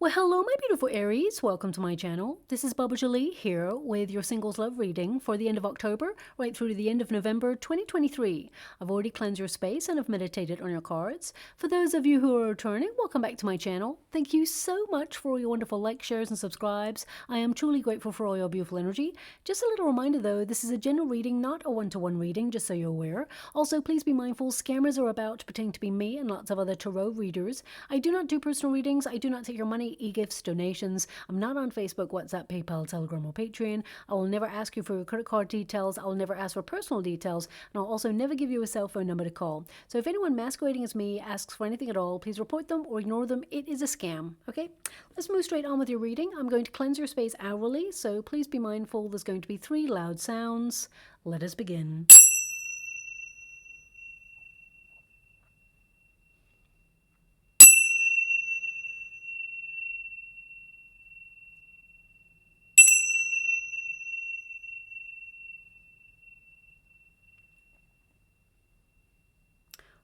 Well, hello, my beautiful Aries. Welcome to my channel. This is Baba Jolie here with your singles love reading for the end of October, right through to the end of November 2023. I've already cleansed your space and have meditated on your cards. For those of you who are returning, welcome back to my channel. Thank you so much for all your wonderful likes, shares, and subscribes. I am truly grateful for all your beautiful energy. Just a little reminder though, this is a general reading, not a one-to-one reading, just so you're aware. Also, please be mindful, scammers are about pretending to be me and lots of other tarot readers. I do not do personal readings. I do not take your money, e-gifts, donations. I'm not on Facebook, WhatsApp, PayPal, Telegram, or Patreon. I will never ask you for your credit card details. I will never ask for personal details. And I'll also never give you a cell phone number to call. So if anyone masquerading as me asks for anything at all, please report them or ignore them. It is a scam, okay? Let's move straight on with your reading. I'm going to cleanse your space hourly, so please be mindful. There's going to be 3 loud sounds. Let us begin.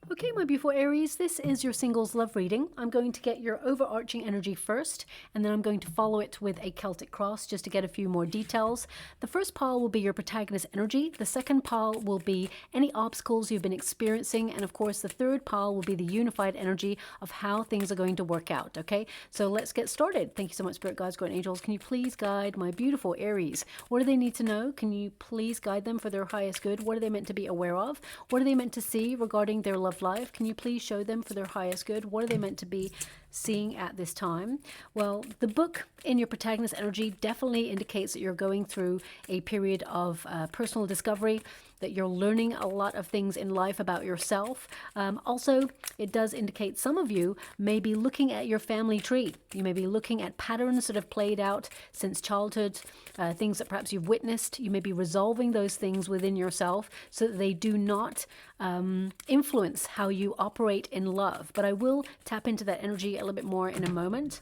Okay, my beautiful Aries, this is your singles love reading. I'm going to get your overarching energy first, and then I'm going to follow it with a Celtic cross just to get a few more details. The first pile will be your protagonist energy. The second pile will be any obstacles you've been experiencing. And of course, the third pile will be the unified energy of how things are going to work out. Okay, so let's get started. Thank you so much, Spirit Guides, Guardian Angels. Can you please guide my beautiful Aries? What do they need to know? Can you please guide them for their highest good? What are they meant to be aware of? What are they meant to see regarding their love life? Can you please show them for their highest good? What are they meant to be seeing at this time? Well, the book in your protagonist energy definitely indicates that you're going through a period of personal discovery, that you're learning a lot of things in life about yourself. Also, it does indicate some of you may be looking at your family tree. You may be looking at patterns that have played out since childhood, things that perhaps you've witnessed. You may be resolving those things within yourself so that they do not influence how you operate in love. But I will tap into that energy a little bit more in a moment.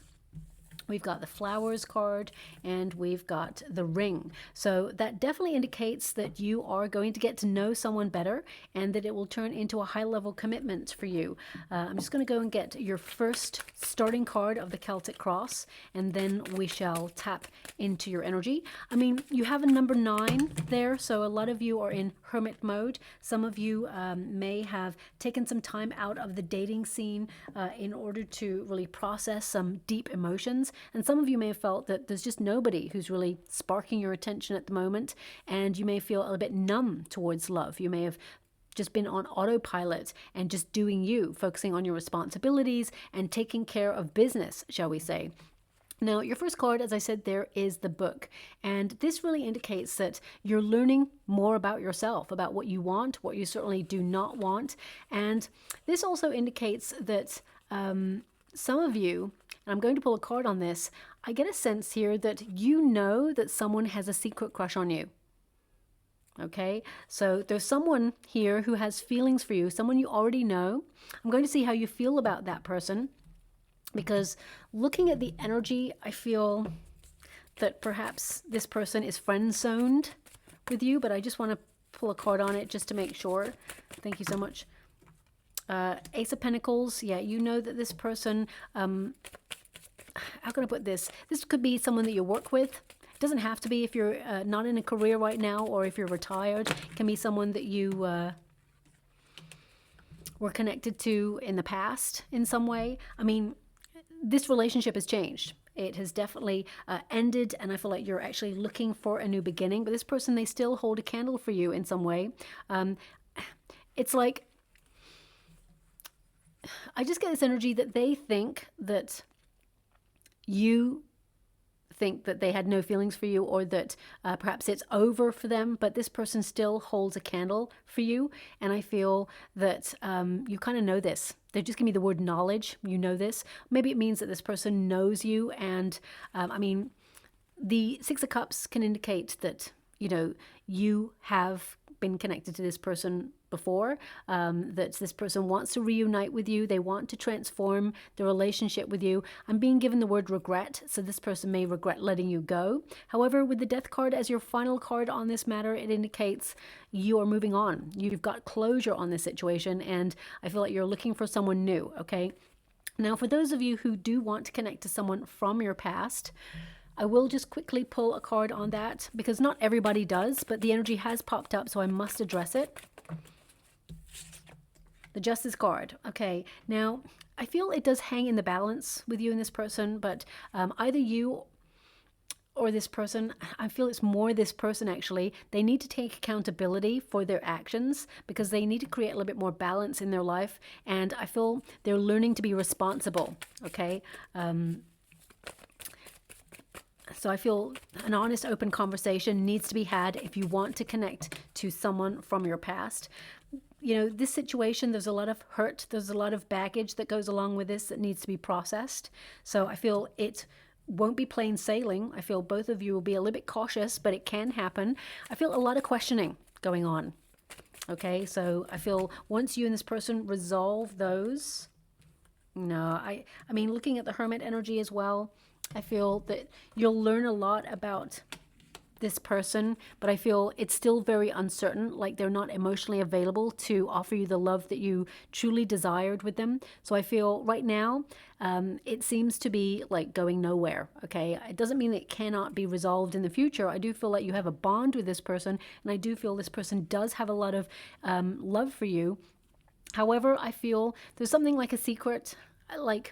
We've got the flowers card and we've got the ring. So that definitely indicates that you are going to get to know someone better and that it will turn into a high level commitment for you. I'm just going to go and get your first starting card of the Celtic cross, and then we shall tap into your energy. I mean, you have a number 9 there, so a lot of you are in hermit mode. Some of you may have taken some time out of the dating scene in order to really process some deep emotions. And some of you may have felt that there's just nobody who's really sparking your attention at the moment, and you may feel a little bit numb towards love. You may have just been on autopilot and just doing you, focusing on your responsibilities and taking care of business, shall we say. Now, your first card, as I said, there is the book. And this really indicates that you're learning more about yourself, about what you want, what you certainly do not want. And this also indicates that some of you, and I'm going to pull a card on this, I get a sense here that you know that someone has a secret crush on you. Okay, so there's someone here who has feelings for you, someone you already know. I'm going to see how you feel about that person, because looking at the energy, I feel that perhaps this person is friend-zoned with you, but I just want to pull a card on it just to make sure. Thank you so much. Ace of Pentacles, yeah, you know that this person, how can I put this? This could be someone that you work with. It doesn't have to be if you're not in a career right now, or if you're retired. It can be someone that you were connected to in the past in some way. I mean, this relationship has changed. It has definitely ended, and I feel like you're actually looking for a new beginning. But this person, they still hold a candle for you in some way. It's like, I just get this energy that they think that you think that they had no feelings for you, or that perhaps it's over for them, but this person still holds a candle for you. And I feel that you kind of know this. They just give me the word knowledge. You know this. Maybe it means that this person knows you. And I mean, the 6 of Cups can indicate that, you know, you have been connected to this person before, that this person wants to reunite with you. They want to transform the relationship with you. I'm being given the word regret, so this person may regret letting you go. However, with the Death card as your final card on this matter, it indicates you are moving on. You've got closure on this situation, and I feel like you're looking for someone new, okay? Now, for those of you who do want to connect to someone from your past, I will just quickly pull a card on that because not everybody does, but the energy has popped up, so I must address it. The Justice card. Okay, now I feel it does hang in the balance with you and this person, but either you or this person, I feel it's more this person actually, they need to take accountability for their actions because they need to create a little bit more balance in their life. And I feel they're learning to be responsible, okay? So I feel an honest, open conversation needs to be had if you want to connect to someone from your past. You know, this situation, there's a lot of hurt, there's a lot of baggage that goes along with this that needs to be processed. So I feel it won't be plain sailing. I feel both of you will be a little bit cautious, but it can happen. I feel a lot of questioning going on. Okay, so I feel once you and this person resolve those, I mean, looking at the Hermit energy as well, I feel that you'll learn a lot about this person, but I feel it's still very uncertain, like they're not emotionally available to offer you the love that you truly desired with them. So I feel right now it seems to be like going nowhere. Okay, it doesn't mean it cannot be resolved in the future. I do feel like you have a bond with this person, and I do feel this person does have a lot of love for you. However, I feel there's something like a secret,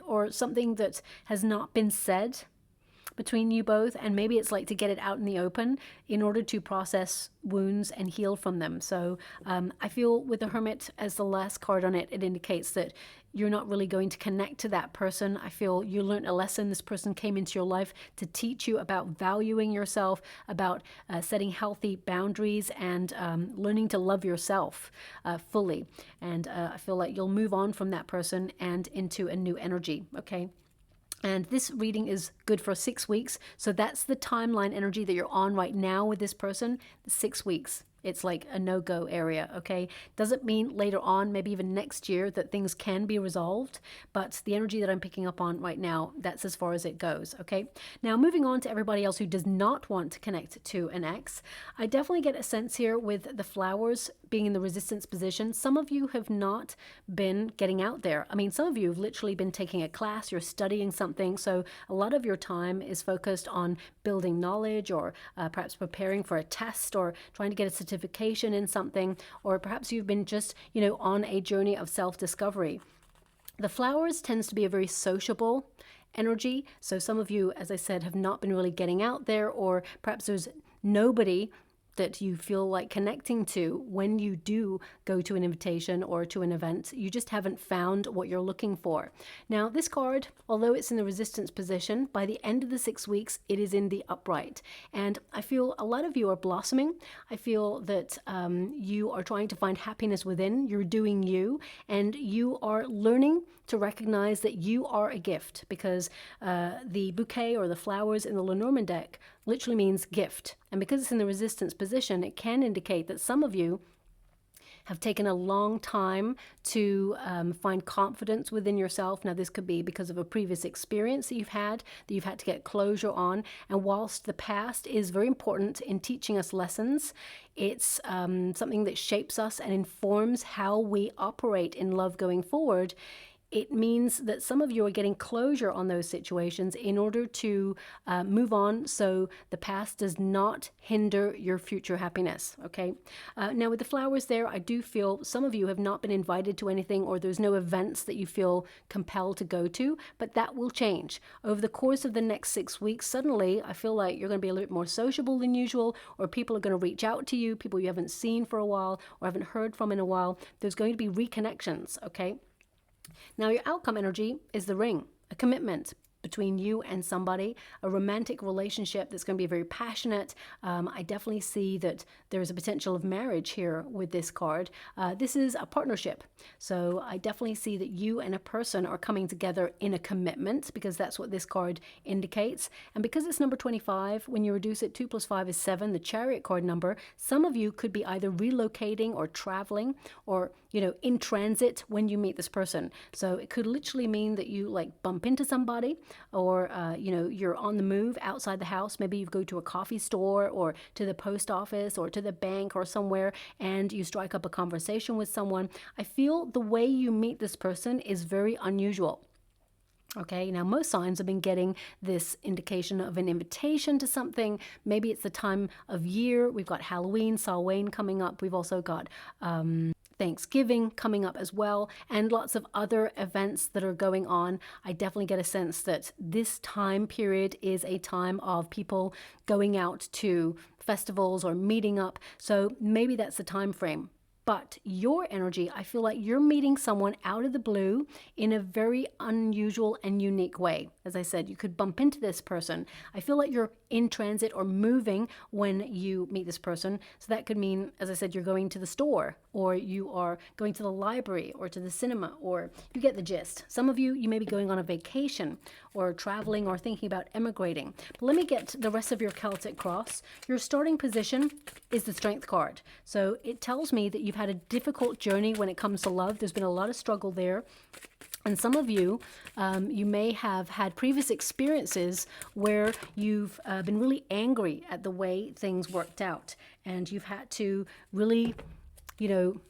or something that has not been said between you both, and maybe it's like to get it out in the open in order to process wounds and heal from them. So I feel with the Hermit as the last card on it, it indicates that you're not really going to connect to that person. I feel you learned a lesson. This person came into your life to teach you about valuing yourself, about setting healthy boundaries, and learning to love yourself fully. And I feel like you'll move on from that person and into a new energy, okay? And this reading is good for 6 weeks. So that's the timeline energy that you're on right now with this person, 6 weeks. It's like a no-go area, okay? Doesn't mean later on, maybe even next year, that things can be resolved. But the energy that I'm picking up on right now, that's as far as it goes, okay? Now, moving on to everybody else who does not want to connect to an ex, I definitely get a sense here with the flowers being in the resistance position. Some of you have not been getting out there. I mean, some of you have literally been taking a class, you're studying something. So a lot of your time is focused on building knowledge, or perhaps preparing for a test, or trying to get a certification in something, or perhaps you've been just, on a journey of self-discovery. The flowers tends to be a very sociable energy. So some of you, as I said, have not been really getting out there, or perhaps there's nobody that you feel like connecting to when you do go to an invitation or to an event. You just haven't found what you're looking for. Now, this card, although it's in the resistance position, by the end of the 6 weeks, it is in the upright. And I feel a lot of you are blossoming. I feel that you are trying to find happiness within. You're doing you, and you are learning to recognize that you are a gift, because the bouquet or the flowers in the LENORMAND deck literally means gift. And because it's in the resistance position, it can indicate that some of you have taken a long time to find confidence within yourself. Now, this could be because of a previous experience that you've had to get closure on. And whilst the past is very important in teaching us lessons, it's something that shapes us and informs how we operate in love going forward. It means that some of you are getting closure on those situations in order to move on, so the past does not hinder your future happiness, okay? Now, with the flowers there, I do feel some of you have not been invited to anything, or there's no events that you feel compelled to go to, but that will change. Over the course of the next 6 weeks, suddenly, I feel like you're going to be a little bit more sociable than usual, or people are going to reach out to you, people you haven't seen for a while or haven't heard from in a while. There's going to be reconnections, okay? Now, your outcome energy is the ring, a commitment between you and somebody, a romantic relationship that's going to be very passionate. I definitely see that there's a potential of marriage here with this card. This is a partnership. So I definitely see that you and a person are coming together in a commitment, because that's what this card indicates. And because it's number 25, when you reduce it, 2 plus 5 is 7, the Chariot card number, some of you could be either relocating or traveling, or in transit when you meet this person. So it could literally mean that you bump into somebody, or you're on the move outside the house. Maybe you go to a coffee store, or to the post office, or to the bank, or somewhere, and you strike up a conversation with someone. I feel the way you meet this person is very unusual. Okay, now most signs have been getting this indication of an invitation to something. Maybe it's the time of year. We've got Halloween, Samhain coming up. We've also got Thanksgiving coming up as well, and lots of other events that are going on. I definitely get a sense that this time period is a time of people going out to festivals or meeting up. So maybe that's the time frame. But your energy, I feel like you're meeting someone out of the blue in a very unusual and unique way. As I said, you could bump into this person. I feel like you're in transit or moving when you meet this person. So that could mean, as I said, you're going to the store, or you are going to the library or to the cinema, or you get the gist. Some of you may be going on a vacation or traveling or thinking about emigrating. But let me get the rest of your Celtic cross. Your starting position is the Strength card. So it tells me that you've had a difficult journey when it comes to love. There's been a lot of struggle there. And some of you, you may have had previous experiences where you've been really angry at the way things worked out. And you've had to really,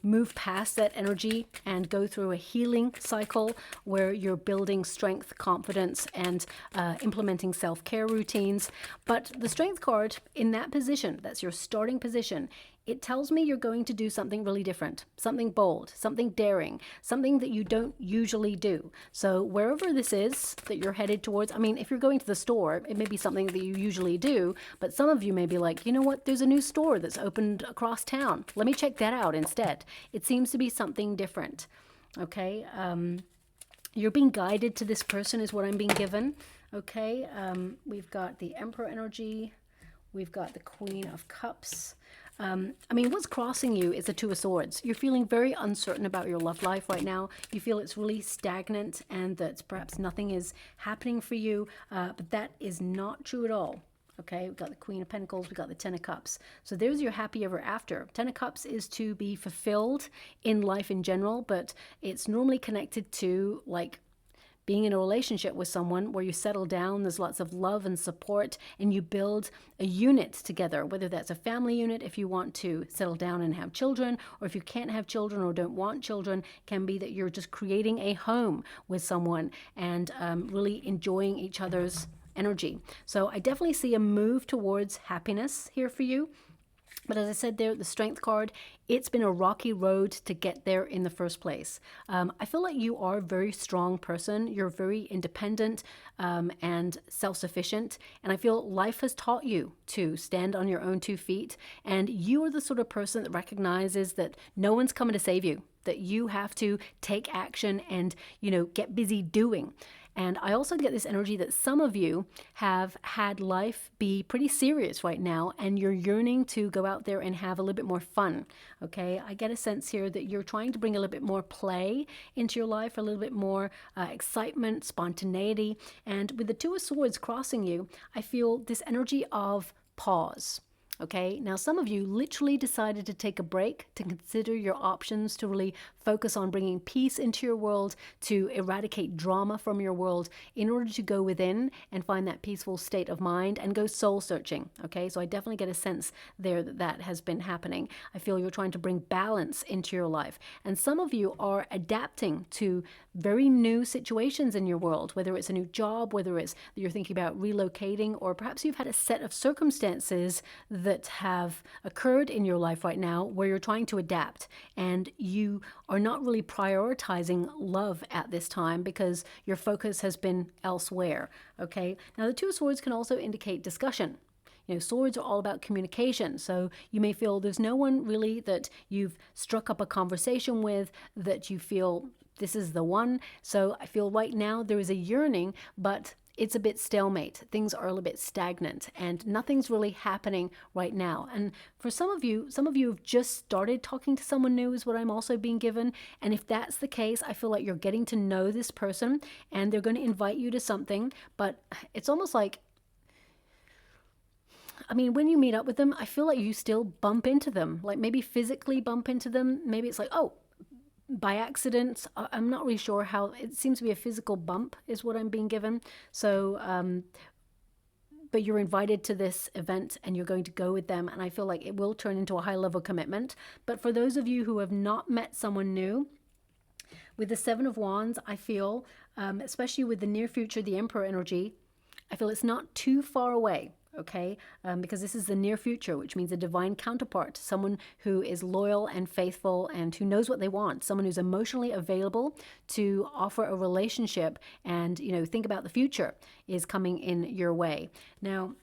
move past that energy and go through a healing cycle where you're building strength, confidence, and implementing self-care routines. But the Strength card in that position, that's your starting position, it tells me you're going to do something really different, something bold, something daring, something that you don't usually do. So wherever this is that you're headed towards, I mean, if you're going to the store, it may be something that you usually do, but some of you may be like, you know what, there's a new store that's opened across town. Let me check that out instead. It seems to be something different, okay? You're being guided to this person is what I'm being given, okay? We've got the Emperor energy. We've got the Queen of Cups. I mean, what's crossing you is the Two of Swords. You're feeling very uncertain about your love life right now. You feel it's really stagnant and that perhaps nothing is happening for you, but that is not true at all. Okay, we've got the Queen of Pentacles, we've got the Ten of Cups. So there's your happy ever after. Ten of Cups is to be fulfilled in life in general, but it's normally connected to like being in a relationship with someone where you settle down, there's lots of love and support, and you build a unit together, whether that's a family unit if you want to settle down and have children, or if you can't have children or don't want children, can be that you're just creating a home with someone and really enjoying each other's energy. So I definitely see a move towards happiness here for you. But as I said there, the Strength card, it's been a rocky road to get there in the first place. I feel like you are a very strong person. You're very independent and self-sufficient. And I feel life has taught you to stand on your own 2 feet. And you are the sort of person that recognizes that no one's coming to save you, that you have to take action and, get busy doing. And I also get this energy that some of you have had life be pretty serious right now, and you're yearning to go out there and have a little bit more fun, okay? I get a sense here that you're trying to bring a little bit more play into your life, a little bit more excitement, spontaneity. And with the Two of Swords crossing you, I feel this energy of pause. Okay, now some of you literally decided to take a break, to consider your options, to really focus on bringing peace into your world, to eradicate drama from your world in order to go within and find that peaceful state of mind and go soul searching. Okay, so I definitely get a sense there that that has been happening. I feel you're trying to bring balance into your life. And some of you are adapting to very new situations in your world, whether it's a new job, whether it's that you're thinking about relocating, or perhaps you've had a set of circumstances that have occurred in your life right now where you're trying to adapt and you are not really prioritizing love at this time because your focus has been elsewhere. Okay, now the Two of Swords can also indicate discussion. Swords are all about communication. So you may feel there's no one really that you've struck up a conversation with that you feel this is the one. So I feel right now there is a yearning, but it's a bit stalemate. Things are a little bit stagnant and nothing's really happening right now. And for some of you have just started talking to someone new is what I'm also being given. And if that's the case, I feel like you're getting to know this person and they're going to invite you to something, but it's almost like, when you meet up with them, I feel like you still bump into them, like maybe physically bump into them. Maybe it's like, oh, by accident. I'm not really sure how. It seems to be a physical bump is what I'm being given. So, but you're invited to this event and you're going to go with them. And I feel like it will turn into a high level commitment. But for those of you who have not met someone new, with the Seven of Wands, I feel especially with the near future, the Emperor energy. I feel it's not too far away, okay? Because this is the near future, which means a divine counterpart, someone who is loyal and faithful and who knows what they want, someone who's emotionally available to offer a relationship and, you know, think about the future is coming in your way. Now,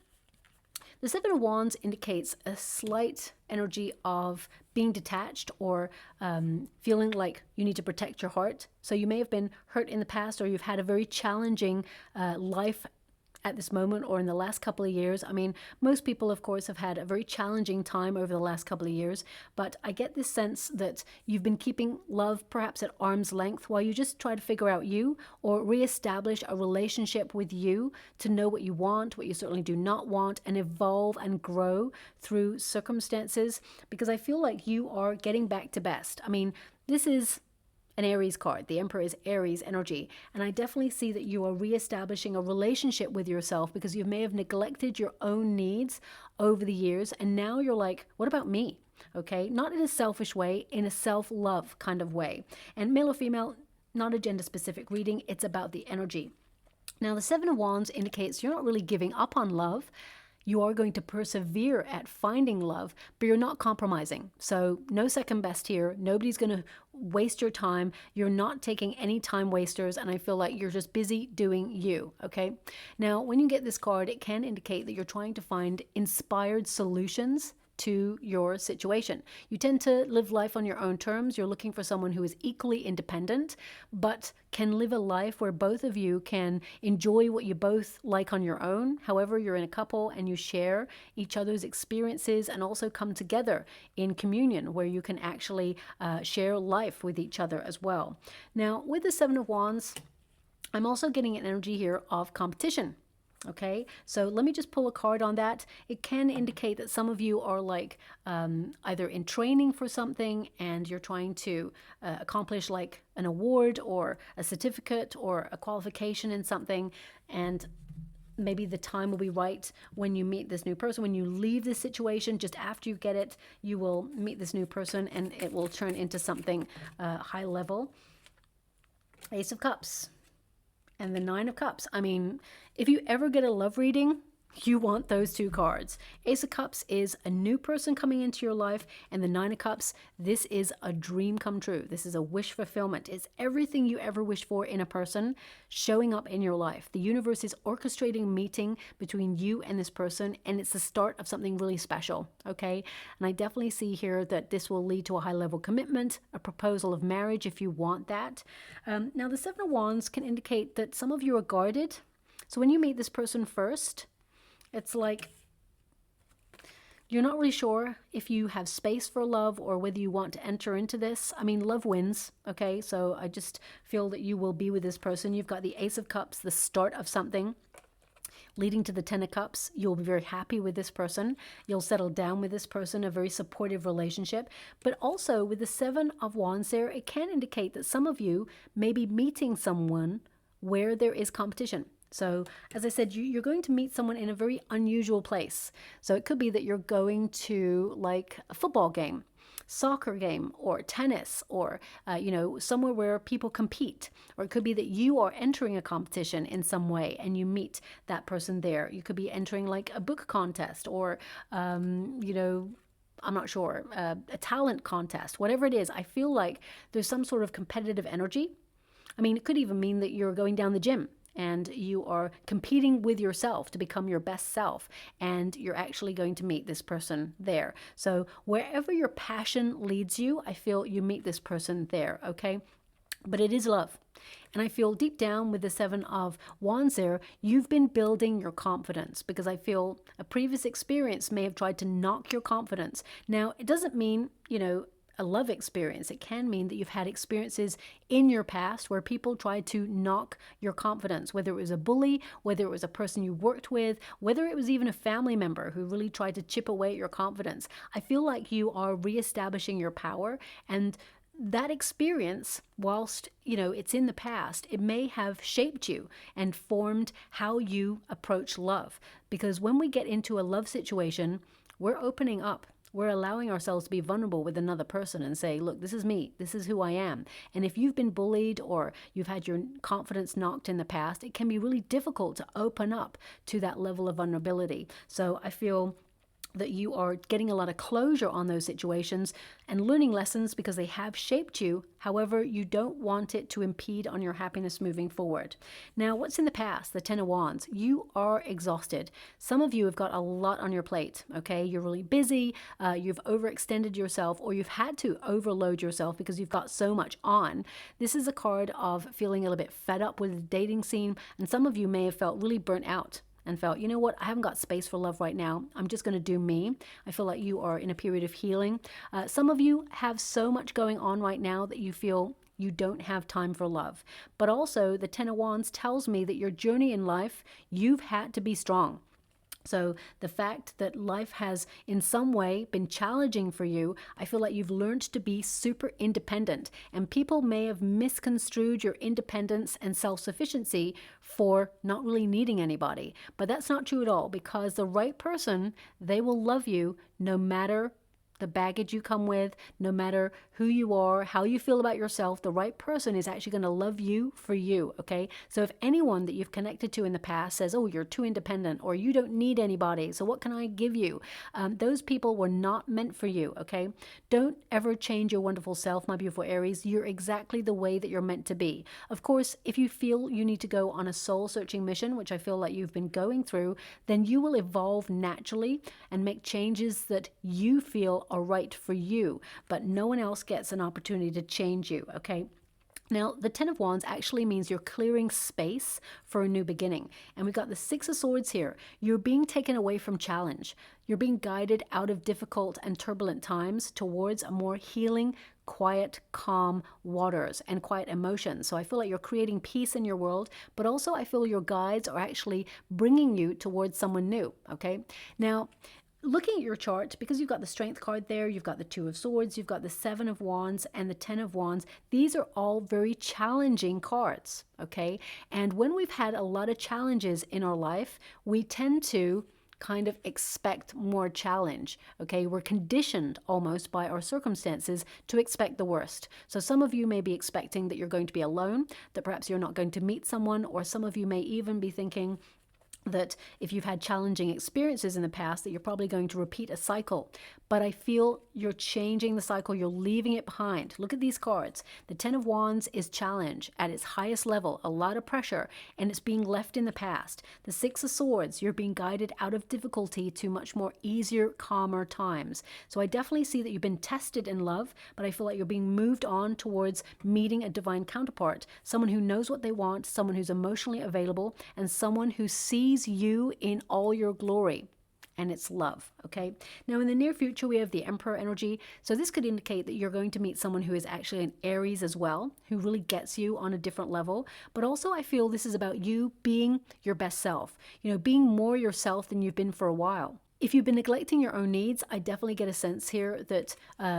the Seven of Wands indicates a slight energy of being detached or feeling like you need to protect your heart. So you may have been hurt in the past, or you've had a very challenging life at this moment or in the last couple of years. I mean, most people, of course, have had a very challenging time over the last couple of years, but I get this sense that you've been keeping love perhaps at arm's length while you just try to figure out you or reestablish a relationship with you to know what you want, what you certainly do not want, and evolve and grow through circumstances, because I feel like you are getting back to best. I mean, this is an Aries card. The Emperor is Aries energy. And I definitely see that you are reestablishing a relationship with yourself because you may have neglected your own needs over the years. And now you're like, what about me? Okay. Not in a selfish way, in a self-love kind of way. And male or female, not a gender specific reading. It's about the energy. Now, the Seven of Wands indicates you're not really giving up on love. You are going to persevere at finding love, but you're not compromising. So no second best here. Nobody's going to waste your time. You're not taking any time wasters, and I feel like you're just busy doing you, okay? Now, when you get this card, it can indicate that you're trying to find inspired solutions to your situation. You tend to live life on your own terms. You're looking for someone who is equally independent, but can live a life where both of you can enjoy what you both like on your own. However, you're in a couple and you share each other's experiences and also come together in communion where you can actually share life with each other as well. Now, with the Seven of Wands, I'm also getting an energy here of competition. Okay, so let me just pull a card on that. It can indicate that some of you are like either in training for something and you're trying to accomplish like an award or a certificate or a qualification in something, and maybe the time will be right when you meet this new person. When you leave this situation, just after you get it, you will meet this new person and it will turn into something high level. Ace of Cups and the Nine of Cups. I mean, if you ever get a love reading, you want those two cards. Ace of Cups is a new person coming into your life, and the Nine of Cups, this is a dream come true. This is a wish fulfillment. It's everything you ever wish for in a person showing up in your life. The universe is orchestrating a meeting between you and this person, and it's the start of something really special, okay? And I definitely see here that this will lead to a high-level commitment, a proposal of marriage if you want that. Now, the Seven of Wands can indicate that some of you are guarded. So when you meet this person first, it's like you're not really sure if you have space for love or whether you want to enter into this. I mean, love wins, okay? So I just feel that you will be with this person. You've got the Ace of Cups, the start of something, leading to the Ten of Cups. You'll be very happy with this person. You'll settle down with this person, a very supportive relationship. But also with the Seven of Wands there, it can indicate that some of you may be meeting someone where there is competition. So as I said, you're going to meet someone in a very unusual place. So it could be that you're going to like a football game, soccer game, or tennis, or, somewhere where people compete. Or it could be that you are entering a competition in some way and you meet that person there. You could be entering like a book contest or, I'm not sure, a talent contest, whatever it is. I feel like there's some sort of competitive energy. I mean, it could even mean that you're going down the gym and you are competing with yourself to become your best self, and you're actually going to meet this person there. So wherever your passion leads you, I feel you meet this person there, okay? But it is love. And I feel deep down with the Seven of Wands there, you've been building your confidence, because I feel a previous experience may have tried to knock your confidence. Now, it doesn't mean, a love experience. It can mean that you've had experiences in your past where people tried to knock your confidence, whether it was a bully, whether it was a person you worked with, whether it was even a family member who really tried to chip away at your confidence. I feel like you are reestablishing your power, and that experience, whilst, it's in the past, it may have shaped you and formed how you approach love. Because when we get into a love situation, we're opening up. We're allowing ourselves to be vulnerable with another person and say, look, this is me. This is who I am. And if you've been bullied or you've had your confidence knocked in the past, it can be really difficult to open up to that level of vulnerability. So I feel that you are getting a lot of closure on those situations and learning lessons because they have shaped you. However, you don't want it to impede on your happiness moving forward. Now, what's in the past? The Ten of Wands. You are exhausted. Some of you have got a lot on your plate, okay? You're really busy, you've overextended yourself, or you've had to overload yourself because you've got so much on. This is a card of feeling a little bit fed up with the dating scene, and some of you may have felt really burnt out and felt, you know what, I haven't got space for love right now. I'm just going to do me. I feel like you are in a period of healing. Some of you have so much going on right now that you feel you don't have time for love. But also the Ten of Wands tells me that your journey in life, you've had to be strong. So the fact that life has in some way been challenging for you, I feel like you've learned to be super independent, and people may have misconstrued your independence and self-sufficiency for not really needing anybody. But that's not true at all, because the right person, they will love you no matter the baggage you come with, no matter who you are, how you feel about yourself. The right person is actually going to love you for you, okay? So if anyone that you've connected to in the past says, oh, you're too independent, or you don't need anybody, so what can I give you? Those people were not meant for you, okay? Don't ever change your wonderful self, my beautiful Aries. You're exactly the way that you're meant to be. Of course, if you feel you need to go on a soul-searching mission, which I feel like you've been going through, then you will evolve naturally and make changes that you feel are right for you, but no one else gets an opportunity to change you, okay? Now, the Ten of Wands actually means you're clearing space for a new beginning. And we've got the Six of Swords here. You're being taken away from challenge. You're being guided out of difficult and turbulent times towards a more healing, quiet, calm waters and quiet emotions. So I feel like you're creating peace in your world, but also I feel your guides are actually bringing you towards someone new, okay? Now, looking at your chart, because you've got the Strength card there, you've got the Two of Swords, you've got the Seven of Wands and the Ten of Wands. These are all very challenging cards, okay? And when we've had a lot of challenges in our life, we tend to kind of expect more challenge, okay? We're conditioned almost by our circumstances to expect the worst. So some of you may be expecting that you're going to be alone, that perhaps you're not going to meet someone, or some of you may even be thinking that if you've had challenging experiences in the past, that you're probably going to repeat a cycle. But I feel you're changing the cycle. You're leaving it behind. Look at these cards. The Ten of Wands is challenge at its highest level, a lot of pressure, and it's being left in the past. The Six of Swords, you're being guided out of difficulty to much more easier, calmer times. So I definitely see that you've been tested in love, but I feel like you're being moved on towards meeting a divine counterpart, someone who knows what they want, someone who's emotionally available, and someone who sees you in all your glory. And it's love, okay? Now, in the near future, we have the Emperor energy. So this could indicate that you're going to meet someone who is actually an Aries as well, who really gets you on a different level. But also, I feel this is about you being your best self, you know, being more yourself than you've been for a while. If you've been neglecting your own needs, I definitely get a sense here that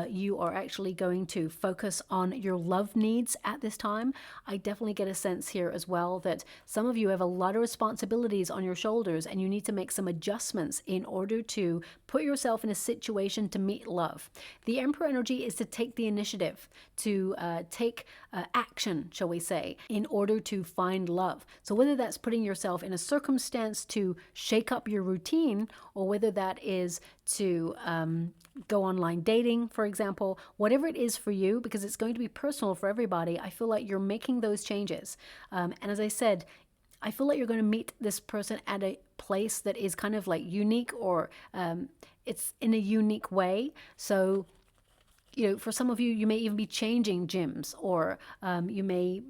you are actually going to focus on your love needs at this time. I definitely get a sense here as well that some of you have a lot of responsibilities on your shoulders and you need to make some adjustments in order to put yourself in a situation to meet love. The Emperor energy is to take the initiative, to take action, shall we say, in order to find love. So whether that's putting yourself in a circumstance to shake up your routine, or whether that is to go online dating, for example, whatever it is for you, because it's going to be personal for everybody, I feel like you're making those changes. And as I said, I feel like you're going to meet this person at a place that is kind of like unique, or it's in a unique way. So, you know, for some of you, you may even be changing gyms, or you may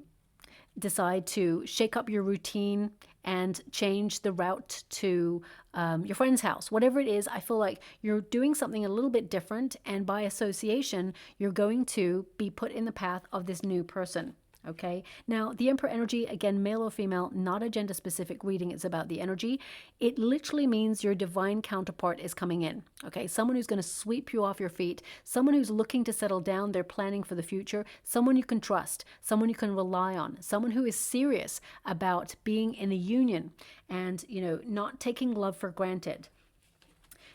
decide to shake up your routine and change the route to your friend's house. Whatever it is, I feel like you're doing something a little bit different, and by association, you're going to be put in the path of this new person. Okay, now the Emperor energy, again, male or female, not a gender specific reading, it's about the energy. It literally means your divine counterpart is coming in. Okay, someone who's going to sweep you off your feet, someone who's looking to settle down, they're planning for the future, someone you can trust, someone you can rely on, someone who is serious about being in a union and, you know, not taking love for granted.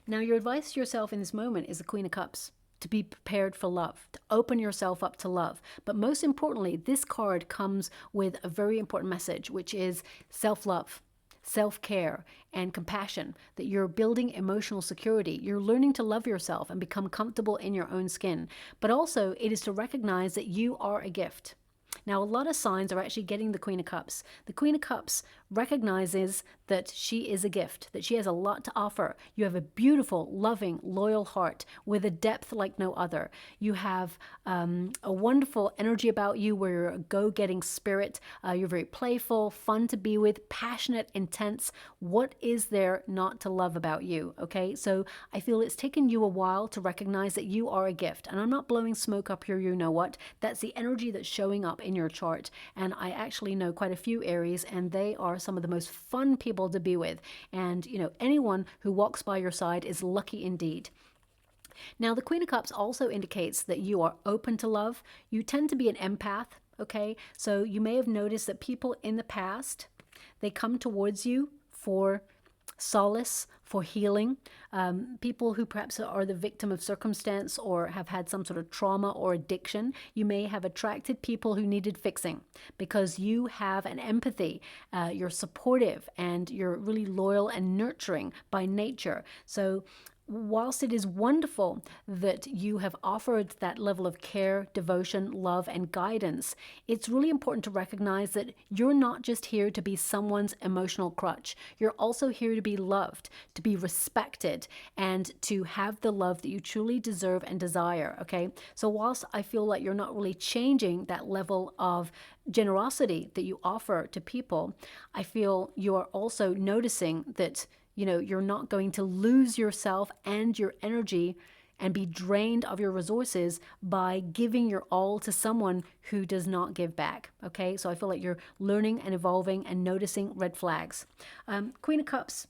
Now, your advice to yourself in this moment is the Queen of Cups. To be prepared for love, to open yourself up to love. But most importantly, this card comes with a very important message, which is self-love, self-care, and compassion, that you're building emotional security. You're learning to love yourself and become comfortable in your own skin. But also, it is to recognize that you are a gift. Now, a lot of signs are actually getting the Queen of Cups. The Queen of Cups recognizes that she is a gift, that she has a lot to offer. You have a beautiful, loving, loyal heart with a depth like no other. You have a wonderful energy about you where you're a go-getting spirit. You're very playful, fun to be with, passionate, intense. What is there not to love about you? Okay, so I feel it's taken you a while to recognize that you are a gift. And I'm not blowing smoke up here, you know what? That's the energy that's showing up in your chart. And I actually know quite a few Aries, and they are some of the most fun people to be with. And, you know, anyone who walks by your side is lucky indeed. Now, the Queen of Cups also indicates that you are open to love. You tend to be an empath, okay? So you may have noticed that people in the past, they come towards you for solace, for healing. People who perhaps are the victim of circumstance or have had some sort of trauma or addiction, you may have attracted people who needed fixing because you have an empathy. You're supportive and you're really loyal and nurturing by nature. So whilst it is wonderful that you have offered that level of care, devotion, love, and guidance, it's really important to recognize that you're not just here to be someone's emotional crutch. You're also here to be loved, to be respected, and to have the love that you truly deserve and desire, okay? So whilst I feel like you're not really changing that level of generosity that you offer to people, I feel you are also noticing that you're not going to lose yourself and your energy and be drained of your resources by giving your all to someone who does not give back. Okay, so I feel like you're learning and evolving and noticing red flags. Queen of Cups.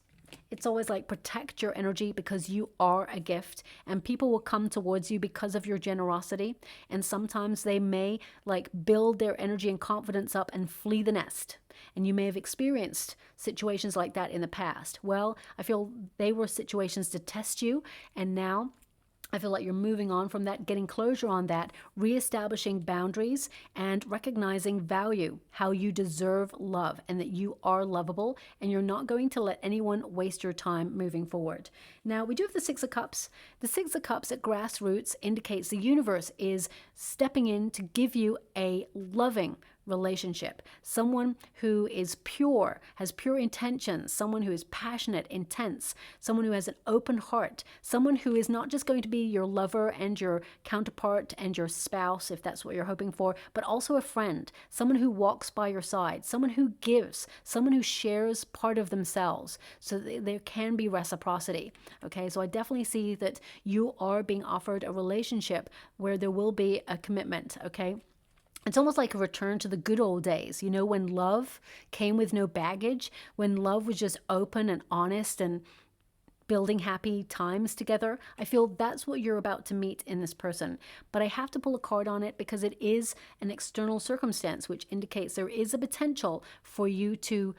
It's always like protect your energy because you are a gift and people will come towards you because of your generosity. And sometimes they may like build their energy and confidence up and flee the nest. And you may have experienced situations like that in the past. Well, I feel they were situations to test you. And now I feel like you're moving on from that, getting closure on that, reestablishing boundaries and recognizing value, how you deserve love and that you are lovable and you're not going to let anyone waste your time moving forward. Now, we do have the Six of Cups. The Six of Cups at grassroots indicates the universe is stepping in to give you a loving relationship, someone who is pure, has pure intentions, someone who is passionate, intense, someone who has an open heart, someone who is not just going to be your lover and your counterpart and your spouse, if that's what you're hoping for, but also a friend, someone who walks by your side, someone who gives, someone who shares part of themselves, so that there can be reciprocity. Okay, so I definitely see that you are being offered a relationship where there will be a commitment. Okay. It's almost like a return to the good old days, when love came with no baggage, when love was just open and honest and building happy times together. I feel that's what you're about to meet in this person. But I have to pull a card on it because it is an external circumstance, which indicates there is a potential for you to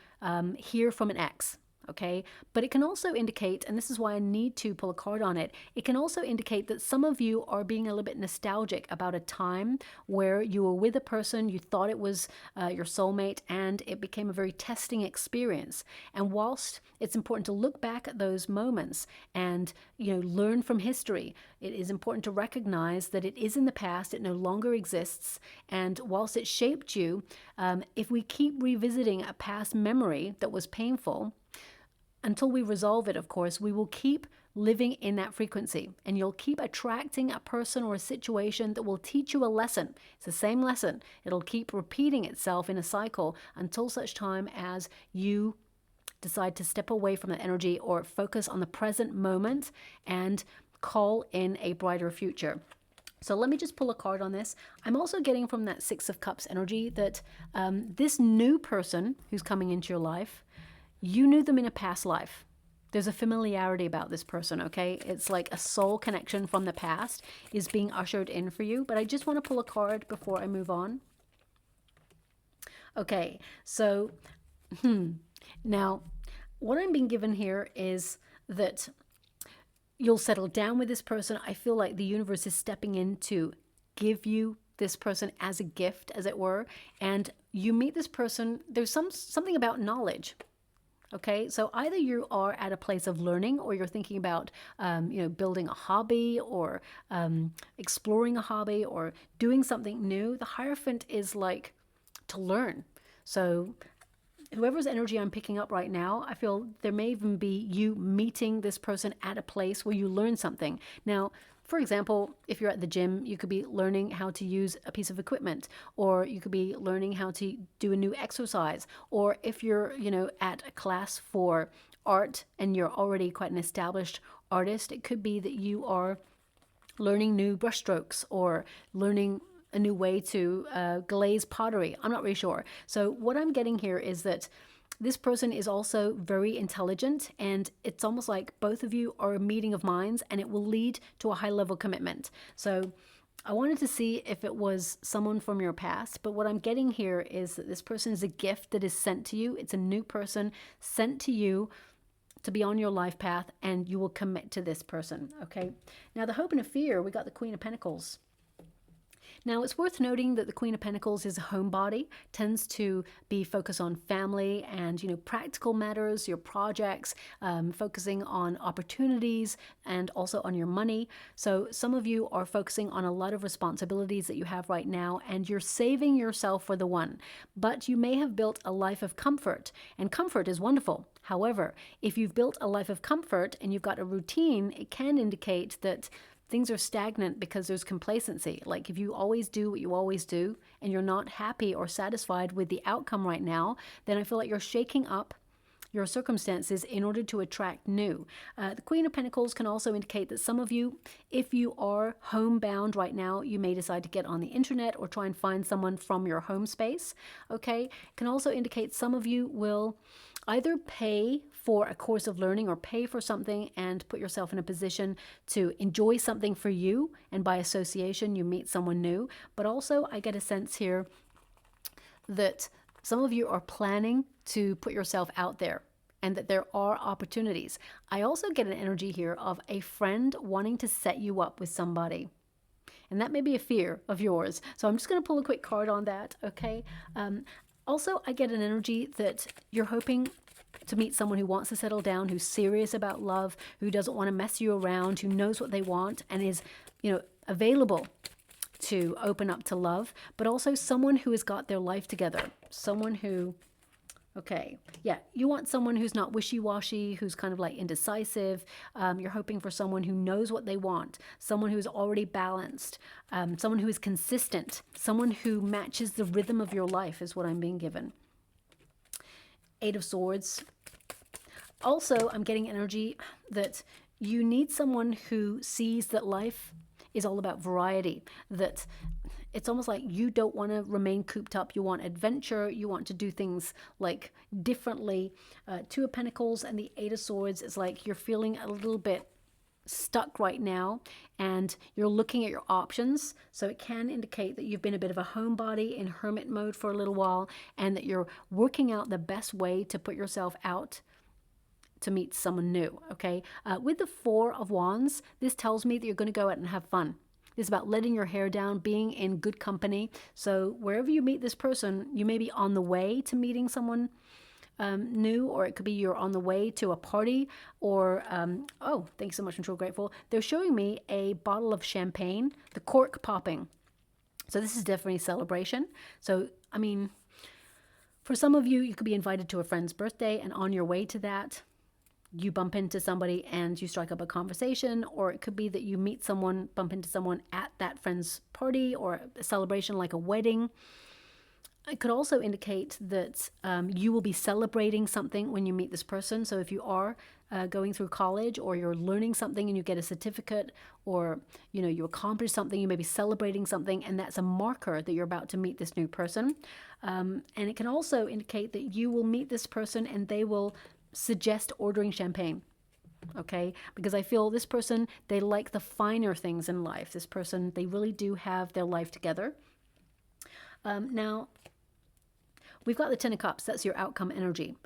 hear from an ex. Okay, but it can also indicate, and this is why I need to pull a card on it, it can also indicate that some of you are being a little bit nostalgic about a time where you were with a person, you thought it was your soulmate, and it became a very testing experience. And whilst it's important to look back at those moments and learn from history, it is important to recognize that it is in the past, it no longer exists, and whilst it shaped you, if we keep revisiting a past memory that was painful, until we resolve it, of course, we will keep living in that frequency and you'll keep attracting a person or a situation that will teach you a lesson. It's the same lesson. It'll keep repeating itself in a cycle until such time as you decide to step away from that energy or focus on the present moment and call in a brighter future. So let me just pull a card on this. I'm also getting from that Six of Cups energy that this new person who's coming into your life, you knew them in a past life. There's a familiarity about this person, okay? It's like a soul connection from the past is being ushered in for you. But I just want to pull a card before I move on. Okay, so now what I'm being given here is that you'll settle down with this person. I feel like the universe is stepping in to give you this person as a gift, as it were. And you meet this person, there's something about knowledge. Okay, so either you are at a place of learning, or you're thinking about, building a hobby, or exploring a hobby, or doing something new. The Hierophant is like to learn. So whoever's energy I'm picking up right now, I feel there may even be you meeting this person at a place where you learn something. Now, for example, if you're at the gym, you could be learning how to use a piece of equipment, or you could be learning how to do a new exercise. Or if you're, at a class for art and you're already quite an established artist, it could be that you are learning new brushstrokes, or learning a new way to glaze pottery. I'm not really sure. So what I'm getting here is that this person is also very intelligent, and it's almost like both of you are a meeting of minds, and it will lead to a high level commitment. So I wanted to see if it was someone from your past, but what I'm getting here is that this person is a gift that is sent to you. It's a new person sent to you to be on your life path, and you will commit to this person. Okay. Now, the hope and the fear, we got the Queen of Pentacles. Now, it's worth noting that the Queen of Pentacles is a homebody, tends to be focused on family and, practical matters, your projects, focusing on opportunities, and also on your money. So some of you are focusing on a lot of responsibilities that you have right now, and you're saving yourself for the one. But you may have built a life of comfort, and comfort is wonderful. However, if you've built a life of comfort and you've got a routine, it can indicate that things are stagnant because there's complacency. Like if you always do what you always do and you're not happy or satisfied with the outcome right now, then I feel like you're shaking up your circumstances in order to attract new. The Queen of Pentacles can also indicate that some of you, if you are homebound right now, you may decide to get on the internet or try and find someone from your home space. Okay, can also indicate some of you will either pay for a course of learning or pay for something and put yourself in a position to enjoy something for you, and by association you meet someone new. But also I get a sense here that some of you are planning to put yourself out there, and that there are opportunities. I also get an energy here of a friend wanting to set you up with somebody. And that may be a fear of yours. So I'm just going to pull a quick card on that, okay? Also, I get an energy that you're hoping to meet someone who wants to settle down, who's serious about love, who doesn't want to mess you around, who knows what they want and is, available to open up to love, but also someone who has got their life together. Someone who, you want someone who's not wishy-washy, who's kind of like indecisive. You're hoping for someone who knows what they want, someone who's already balanced, someone who is consistent, someone who matches the rhythm of your life is what I'm being given. Eight of Swords. Also, I'm getting energy that you need someone who sees that life is all about variety, that it's almost like you don't want to remain cooped up. You want adventure. You want to do things like differently. Two of Pentacles and the Eight of Swords is like you're feeling a little bit stuck right now, and you're looking at your options. So it can indicate that you've been a bit of a homebody in hermit mode for a little while, and that you're working out the best way to put yourself out to meet someone new. Okay, with the Four of Wands, this tells me that you're going to go out and have fun. This is about letting your hair down, being in good company. So wherever you meet this person, you may be on the way to meeting someone new, or it could be you're on the way to a party, or oh, thanks so much, I'm so grateful. They're showing me a bottle of champagne, the cork popping. So this is definitely celebration. So I mean, for some of you, you could be invited to a friend's birthday, and on your way to that, you bump into somebody and you strike up a conversation, or it could be that you meet someone, bump into someone at that friend's party or a celebration like a wedding. It could also indicate that you will be celebrating something when you meet this person. So if you are going through college, or you're learning something and you get a certificate, or you accomplish something, you may be celebrating something, and that's a marker that you're about to meet this new person. And it can also indicate that you will meet this person and they will suggest ordering champagne. Okay, because I feel this person, they like the finer things in life. This person, they really do have their life together. Now, we've got the Ten of Cups. That's your outcome energy.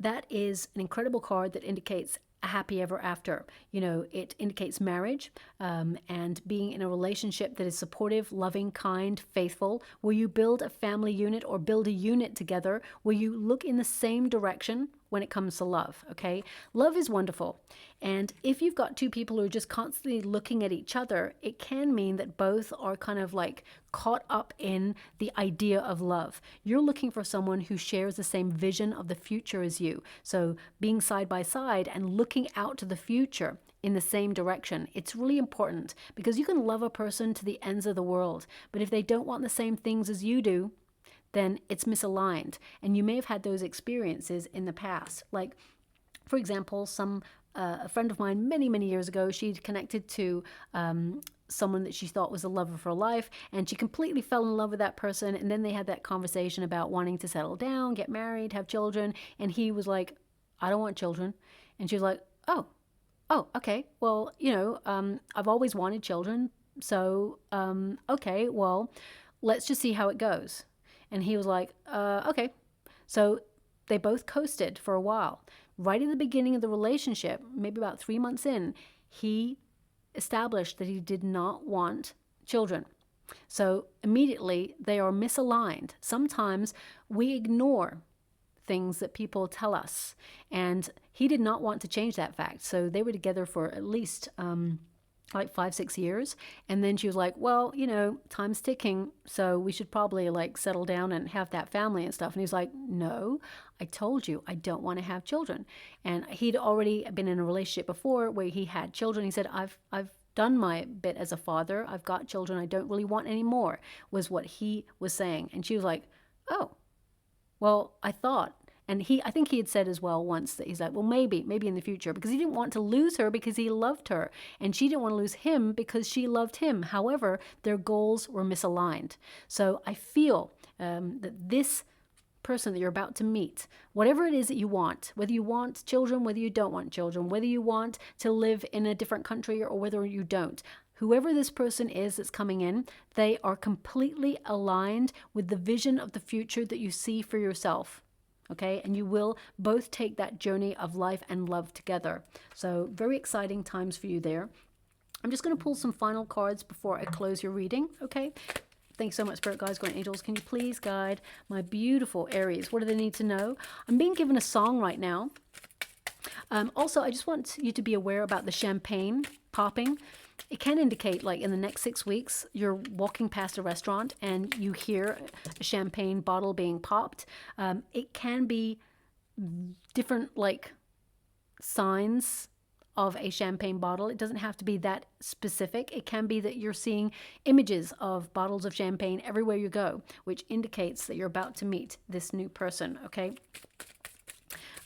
That is an incredible card that indicates a happy ever after. You know, it indicates marriage and being in a relationship that is supportive, loving, kind, faithful, where you build a family unit or build a unit together, where you look in the same direction when it comes to love, okay? Love is wonderful. And if you've got two people who are just constantly looking at each other, it can mean that both are kind of like caught up in the idea of love. You're looking for someone who shares the same vision of the future as you. So being side by side and looking out to the future in the same direction. It's really important because you can love a person to the ends of the world, but if they don't want the same things as you do, then it's misaligned. And you may have had those experiences in the past. Like, for example, a friend of mine many years ago, she'd connected to someone that she thought was the love of her life, and she completely fell in love with that person. And then they had that conversation about wanting to settle down, get married, have children. And he was like, I don't want children. And she was like, oh, okay. Well, you know, I've always wanted children. So, okay, well, let's just see how it goes. And he was like, okay. So they both coasted for a while. Right in the beginning of the relationship, maybe about 3 months in, he established that he did not want children. So immediately they are misaligned. Sometimes we ignore things that people tell us, and he did not want to change that fact. So they were together for at least like 5-6 years, and then she was like, well, you know, time's ticking, so we should probably like settle down and have that family and stuff. And he's like, no, I told you I don't want to have children. And he'd already been in a relationship before where he had children. He said, I've done my bit as a father, I've got children, I don't really want any more, was what he was saying. And she was like, oh, well, I thought. And I think he had said as well once that he's like, well, maybe in the future, because he didn't want to lose her because he loved her. And she didn't want to lose him because she loved him. However, their goals were misaligned. So I feel that this person that you're about to meet, whatever it is that you want, whether you want children, whether you don't want children, whether you want to live in a different country or whether you don't, whoever this person is that's coming in, they are completely aligned with the vision of the future that you see for yourself. Okay, and you will both take that journey of life and love together. So very exciting times for you there. I'm just going to pull some final cards before I close your reading. Okay, thanks so much, Spirit Guides, Guardian Angels. Can you please guide my beautiful Aries? What do they need to know? I'm being given a song right now. Also, I just want you to be aware about the champagne popping. It can indicate, like, in the next 6 weeks, you're walking past a restaurant and you hear a champagne bottle being popped. It can be different, like, signs of a champagne bottle. It doesn't have to be that specific. It can be that you're seeing images of bottles of champagne everywhere you go, which indicates that you're about to meet this new person, okay?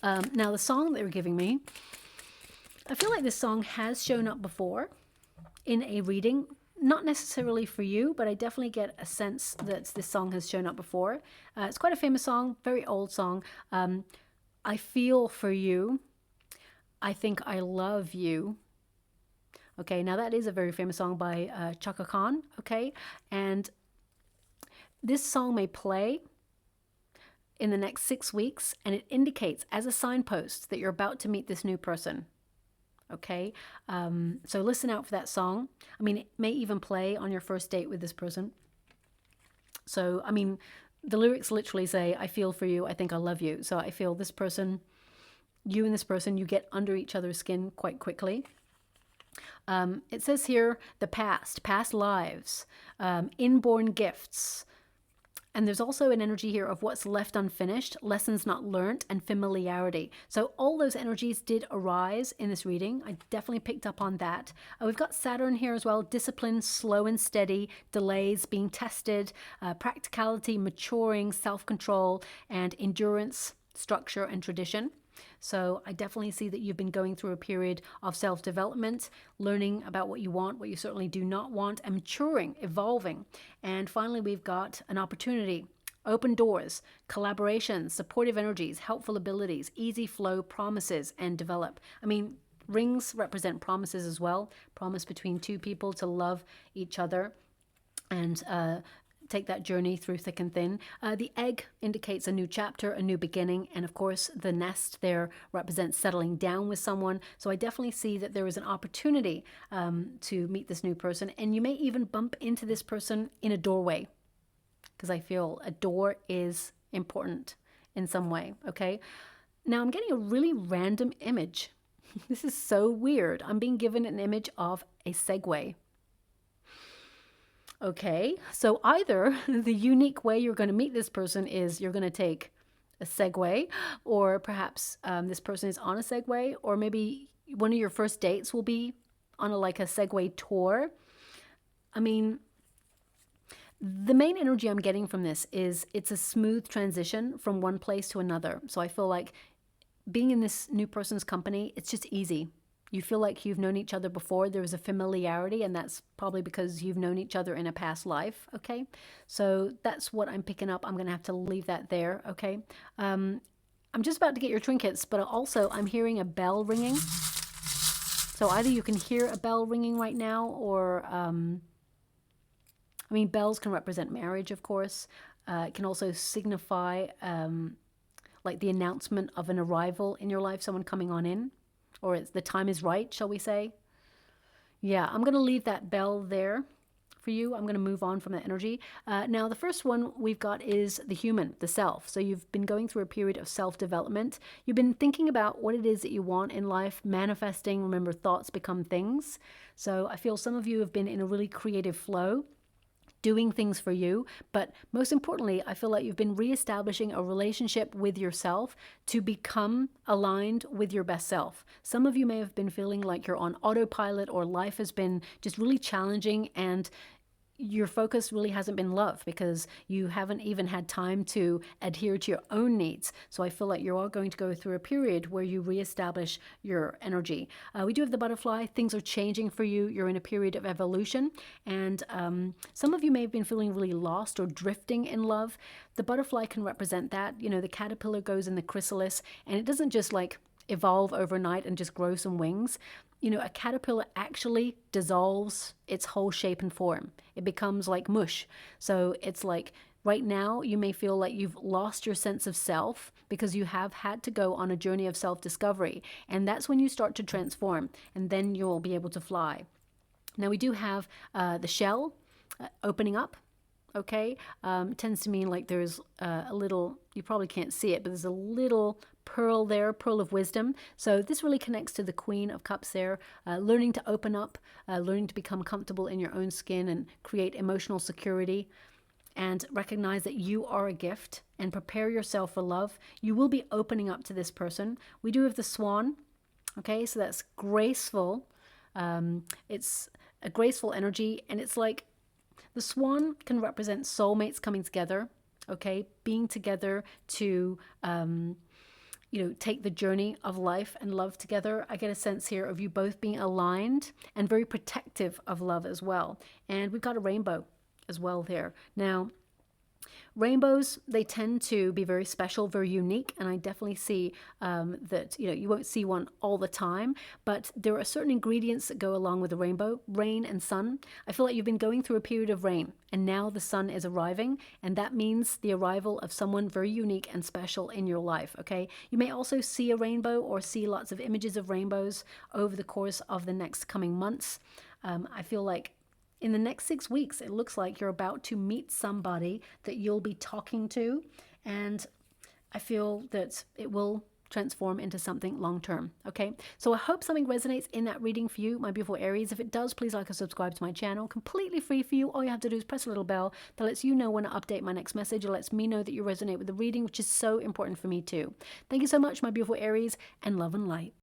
Now, the song they were giving me, I feel like this song has shown up before in a reading, not necessarily for you, but I definitely get a sense that this song has shown up before. It's quite a famous song, very old song. I feel for you. I think I love you. Okay, now that is a very famous song by Chaka Khan, okay? And this song may play in the next 6 weeks, and it indicates as a signpost that you're about to meet this new person. Okay, so listen out for that song. I mean, it may even play on your first date with this person. So, I mean, the lyrics literally say, I feel for you, I think I love you. So I feel this person, you and this person, you get under each other's skin quite quickly. It says here, the past lives, inborn gifts. And there's also an energy here of what's left unfinished, lessons not learnt, and familiarity. So all those energies did arise in this reading. I definitely picked up on that. We've got Saturn here as well. Discipline, slow and steady, delays, being tested, practicality, maturing, self-control, and endurance, structure, and tradition. So I definitely see that you've been going through a period of self-development, learning about what you want, what you certainly do not want, and maturing, evolving. And finally, we've got an opportunity, open doors, collaboration, supportive energies, helpful abilities, easy flow, promises, and develop. I mean, rings represent promises as well. Promise between two people to love each other and take that journey through thick and thin. The egg indicates a new chapter, a new beginning, and of course the nest there represents settling down with someone. So I definitely see that there is an opportunity to meet this new person, and you may even bump into this person in a doorway, because I feel a door is important in some way, okay? Now I'm getting a really random image. This is so weird. I'm being given an image of a Segway. Okay, so either the unique way you're going to meet this person is you're going to take a Segway, or perhaps this person is on a Segway, or maybe one of your first dates will be on like a Segway tour. I mean, the main energy I'm getting from this is it's a smooth transition from one place to another. So I feel like being in this new person's company, it's just easy. You feel like you've known each other before. There's a familiarity, and that's probably because you've known each other in a past life, okay? So that's what I'm picking up. I'm going to have to leave that there, okay? I'm just about to get your trinkets, but also I'm hearing a bell ringing. So either you can hear a bell ringing right now, or, I mean, bells can represent marriage, of course. It can also signify like the announcement of an arrival in your life, someone coming on in. Or it's the time is right, shall we say? Yeah, I'm going to leave that bell there for you. I'm going to move on from that energy. Now, the first one we've got is the human, the self. So you've been going through a period of self-development. You've been thinking about what it is that you want in life, manifesting. Remember, thoughts become things. So I feel some of you have been in a really creative flow, doing things for you, but most importantly, I feel like you've been reestablishing a relationship with yourself to become aligned with your best self. Some of you may have been feeling like you're on autopilot, or life has been just really challenging, and your focus really hasn't been love because you haven't even had time to adhere to your own needs. So I feel like you are going to go through a period where you reestablish your energy. We do have the butterfly. Things are changing for you. You're in a period of evolution. And some of you may have been feeling really lost or drifting in love. The butterfly can represent that. You know, the caterpillar goes in the chrysalis, and it doesn't just like evolve overnight and just grow some wings. You know, a caterpillar actually dissolves its whole shape and form. It becomes like mush. So it's like right now you may feel like you've lost your sense of self because you have had to go on a journey of self-discovery. And that's when you start to transform, and then you'll be able to fly. Now we do have the shell opening up. Okay, tends to mean like there's a little, you probably can't see it, but there's a little pearl there, pearl of wisdom. So this really connects to the Queen of Cups there, learning to open up, learning to become comfortable in your own skin and create emotional security, and recognize that you are a gift and prepare yourself for love. You will be opening up to this person. We do have the swan. Okay, so that's graceful. It's a graceful energy, and it's like, the swan can represent soulmates coming together, okay? Being together to, you know, take the journey of life and love together. I get a sense here of you both being aligned and very protective of love as well. And we've got a rainbow as well there. Now, rainbows, they tend to be very special, very unique, and I definitely see that, you know, you won't see one all the time, but there are certain ingredients that go along with the rainbow: rain and sun. I feel like you've been going through a period of rain, and now the sun is arriving, and that means the arrival of someone very unique and special in your life, okay? You may also see a rainbow or see lots of images of rainbows over the course of the next coming months. I feel like in the next 6 weeks, it looks like you're about to meet somebody that you'll be talking to, and I feel that it will transform into something long-term, okay? So I hope something resonates in that reading for you, my beautiful Aries. If it does, please like and subscribe to my channel. Completely free for you. All you have to do is press a little bell that lets you know when I update my next message. It lets me know that you resonate with the reading, which is so important for me too. Thank you so much, my beautiful Aries, and love and light.